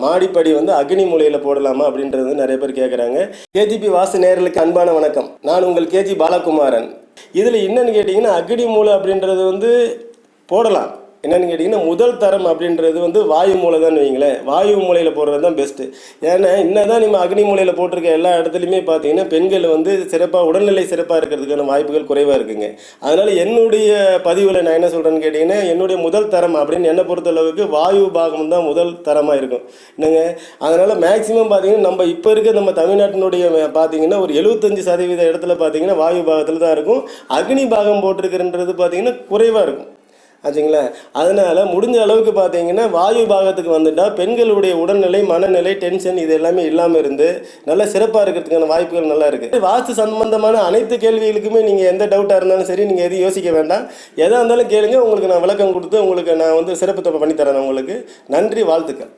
மாடிப்படி வந்து அக்னி மூலையில் போடலாமா அப்படின்றது நிறைய பேர் கேட்குறாங்க. கேஜிபி வாசு நேயர்களுக்கு அன்பான வணக்கம். நான் உங்கள் கேஜி பாலகுமாரன். இதில் என்னன்னு கேட்டிங்கன்னா, அக்னி மூலை அப்படின்றது வந்து போடலாம். என்னென்னு கேட்டிங்கன்னா, முதல் தரம் அப்படின்றது வந்து வாயு மூலை தான் வைங்களேன். வாயு மூலையில் போடுறது தான் பெஸ்ட்டு. ஏன்னா என்ன தான் நம்ம அக்னி மூலையில் போட்டிருக்க எல்லா இடத்துலையுமே பார்த்தீங்கன்னா பெண்கள் வந்து சிறப்பாக உடல்நிலை சிறப்பாக இருக்கிறதுக்கான வாய்ப்புகள் குறைவாக இருக்குங்க. அதனால் என்னுடைய பதிவில் நான் என்ன சொல்கிறேன்னு கேட்டிங்கன்னா, என்னுடைய முதல் தரம் அப்படின்னு என்னை பொறுத்தளவுக்கு வாயு பாகம் தான் முதல் தரமாக இருக்கும் என்னங்க. அதனால் மேக்ஸிமம் பார்த்தீங்கன்னா நம்ம இப்போ இருக்க நம்ம தமிழ்நாட்டினுடைய பார்த்தீங்கன்னா ஒரு 75% இடத்துல பார்த்தீங்கன்னா வாயு பாகத்தில் தான் இருக்கும். அக்னி பாகம் போட்டிருக்கிறன்றது பார்த்தீங்கன்னா குறைவாக இருக்கும் ஆச்சுங்களா. அதனால் முடிஞ்ச அளவுக்கு பார்த்தீங்கன்னா வாயு பாகத்துக்கு வந்துட்டால் பெண்களுடைய உடல்நிலை, மனநிலை, டென்ஷன் இது எல்லாமே இல்லாமல் இருந்து நல்லா சிறப்பாக இருக்கிறதுக்கான வாய்ப்புகள் நல்லா இருக்குது. வாஸ்து சம்பந்தமான அனைத்து கேள்விகளுக்குமே நீங்கள் எந்த டவுட்டாக இருந்தாலும் சரி, நீங்கள் எதுவும் யோசிக்க வேண்டாம். எதாக இருந்தாலும் கேளுங்க, உங்களுக்கு நான் விளக்கம் கொடுத்து உங்களுக்கு நான் வந்து சிறப்பு தொகை பண்ணித்தரேன் உங்களுக்கு. நன்றி, வாழ்த்துக்கள்.